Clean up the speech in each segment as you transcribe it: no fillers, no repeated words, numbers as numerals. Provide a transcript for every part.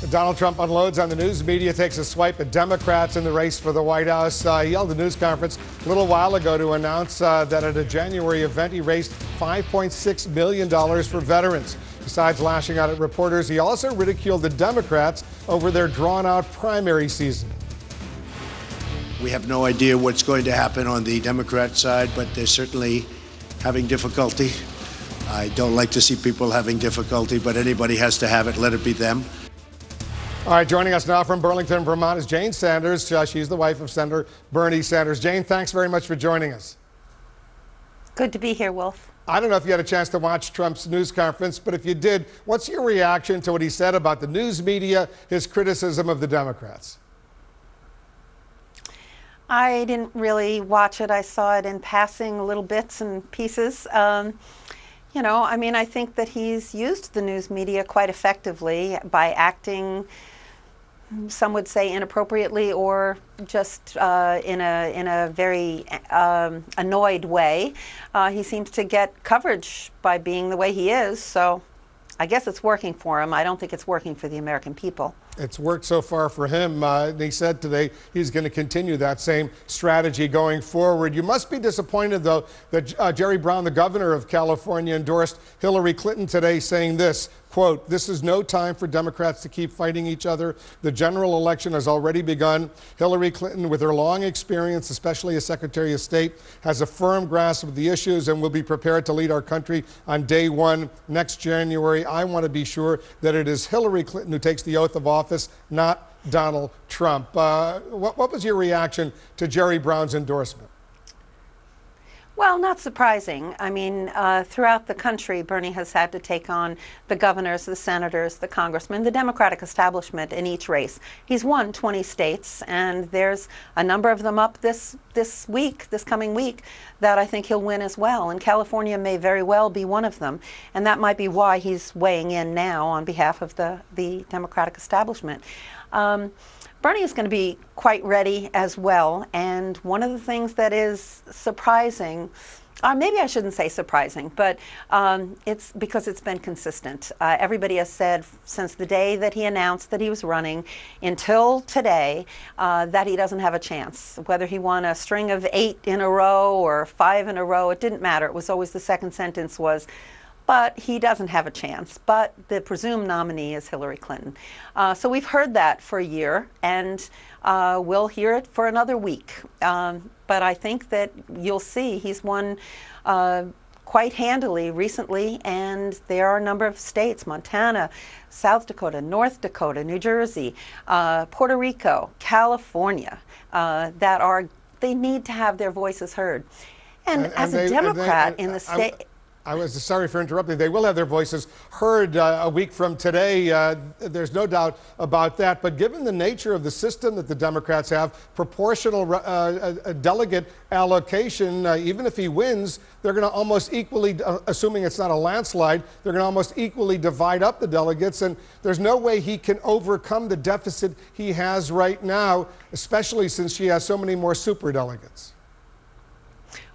Donald Trump unloads on the news media, takes a swipe at Democrats in the race for the White House. He held a news conference a little while ago to announce that at a January event, he raised $5.6 million for veterans. Besides lashing out at reporters, he also ridiculed the Democrats over their drawn-out primary season. We have no idea what's going to happen on the Democrat side, but they're certainly having difficulty. I don't like to see people having difficulty, but anybody has to have it. Let it be them. All right, joining us now from Burlington, Vermont is Jane Sanders. She's the wife of Senator Bernie Sanders. Jane, thanks very much for joining us. Good to be here, Wolf. I don't know if you had a chance to watch Trump's news conference, but if you did, what's your reaction to what he said about the news media, his criticism of the Democrats? I didn't really watch it. I saw it in passing, little bits and pieces. I think that he's used the news media quite effectively by acting, some would say inappropriately, or just in a very annoyed way. He seems to get coverage by being the way he is, so I guess it's working for him. I don't think it's working for the American people. It's worked so far for him. He said today he's going to continue that same strategy going forward. You must be disappointed, though, that Jerry Brown, the governor of California, endorsed Hillary Clinton today, saying this, quote, "This is no time for Democrats to keep fighting each other. The general election has already begun. Hillary Clinton, with her long experience, especially as Secretary of State, has a firm grasp of the issues and will be prepared to lead our country on day one next January. I want to be sure that it is Hillary Clinton who takes the oath of office, not Donald Trump." What was your reaction to Jerry Brown's endorsement? Well, not surprising. Throughout the country, Bernie has had to take on the governors, the senators, the congressmen, the Democratic establishment in each race. He's won 20 states, and there's a number of them up this coming week, that I think he'll win as well. And California may very well be one of them. And that might be why he's weighing in now on behalf of the Democratic establishment. Bernie is going to be quite ready as well, and one of the things that is surprising, maybe I shouldn't say surprising, but it's because it's been consistent. Everybody has said since the day that he announced that he was running until today that he doesn't have a chance. Whether he won a string of 8 in a row or 5 in a row, it didn't matter. It was always the second sentence was, but he doesn't have a chance. But the presumed nominee is Hillary Clinton. So we've heard that for a year, and we'll hear it for another week. But I think that you'll see he's won quite handily recently, and there are a number of states, Montana, South Dakota, North Dakota, New Jersey, Puerto Rico, California, they need to have their voices heard. And as a Democrat in the state... I was sorry for interrupting. They will have their voices heard a week from today. There's no doubt about that. But given the nature of the system that the Democrats have, proportional delegate allocation, even if he wins, they're going to almost equally, assuming it's not a landslide, they're going to almost equally divide up the delegates. And there's no way he can overcome the deficit he has right now, especially since she has so many more superdelegates.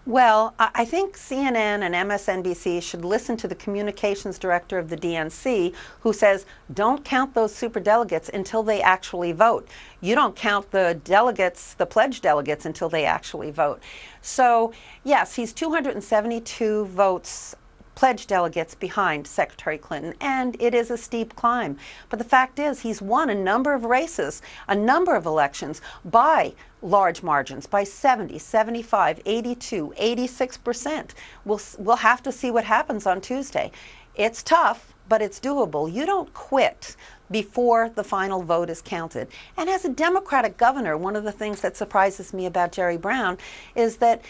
Well, I think CNN and MSNBC should listen to the communications director of the DNC, who says, don't count those superdelegates until they actually vote. You don't count the delegates, the pledged delegates, until they actually vote. So, yes, he's 272 votes, pledged delegates, behind Secretary Clinton, and it is a steep climb. But the fact is, he's won a number of races, a number of elections by large margins, by 70, 75, 82, 86%. We'll have to see what happens on Tuesday. It's tough, but it's doable. You don't quit before the final vote is counted. And as a Democratic governor, one of the things that surprises me about Jerry Brown is that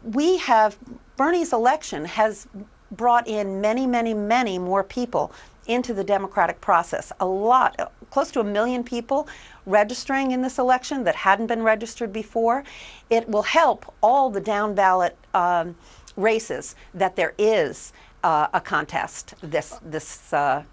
Bernie's election has brought in many, many, many more people into the democratic process. A lot, close to 1 million people registering in this election that hadn't been registered before. It will help all the down ballot races that there is a contest this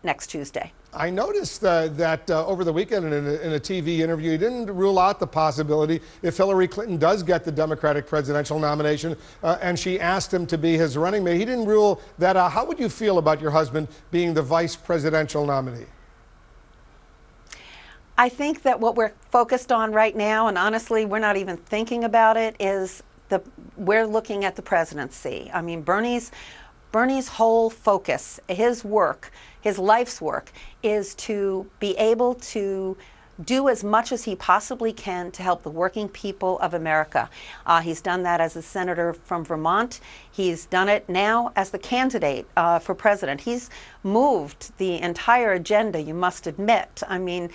next Tuesday. I noticed that over the weekend in a TV interview, he didn't rule out the possibility if Hillary Clinton does get the Democratic presidential nomination and she asked him to be his running mate. He didn't rule that out. How would you feel about your husband being the vice presidential nominee? I think that what we're focused on right now, and honestly, we're not even thinking about it, is we're looking at the presidency. I mean, Bernie's whole focus, his work, his life's work, is to be able to do as much as he possibly can to help the working people of America. He's done that as a senator from Vermont. He's done it now as the candidate for president. He's moved the entire agenda, you must admit. I mean,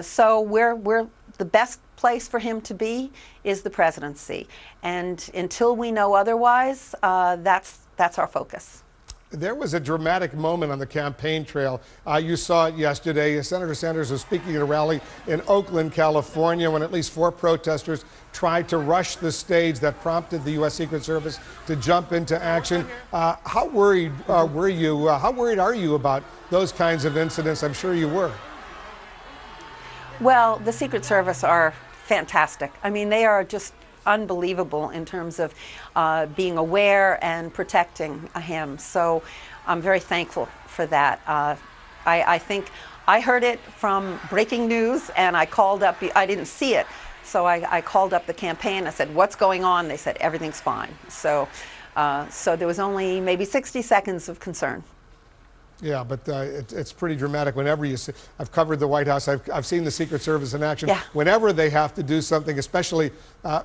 so we're the best place for him to be is the presidency. And until we know otherwise, that's our focus. There was a dramatic moment on the campaign trail. You saw it yesterday. Senator Sanders was speaking at a rally in Oakland, California, when at least 4 protesters tried to rush the stage that prompted the U.S. Secret Service to jump into action. How worried were you? How worried are you about those kinds of incidents? I'm sure you were. Well, the Secret Service are fantastic. I mean, they are just unbelievable in terms of being aware and protecting him. So I'm very thankful for that. I think I heard it from breaking news, and I called up, I didn't see it, so I called up the campaign. I said, what's going on? They said, everything's fine. So there was only maybe 60 seconds of concern. Yeah, but it's pretty dramatic whenever you see. I've covered the White House. I've seen the Secret Service in action. Yeah. Whenever they have to do something, especially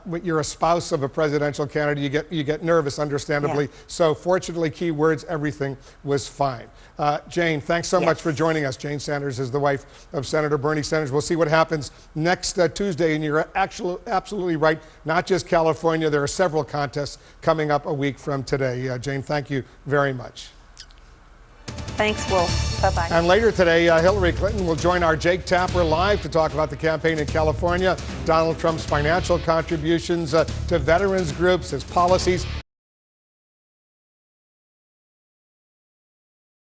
when you're a spouse of a presidential candidate, you get nervous, understandably. Yeah. So fortunately, key words, everything was fine. Jane, thanks so much for joining us. Jane Sanders is the wife of Senator Bernie Sanders. We'll see what happens next Tuesday, and you're absolutely right. Not just California. There are several contests coming up a week from today. Jane, thank you very much. Thanks, Will. Bye-bye. And later today, Hillary Clinton will join our Jake Tapper live to talk about the campaign in California, Donald Trump's financial contributions to veterans groups, his policies.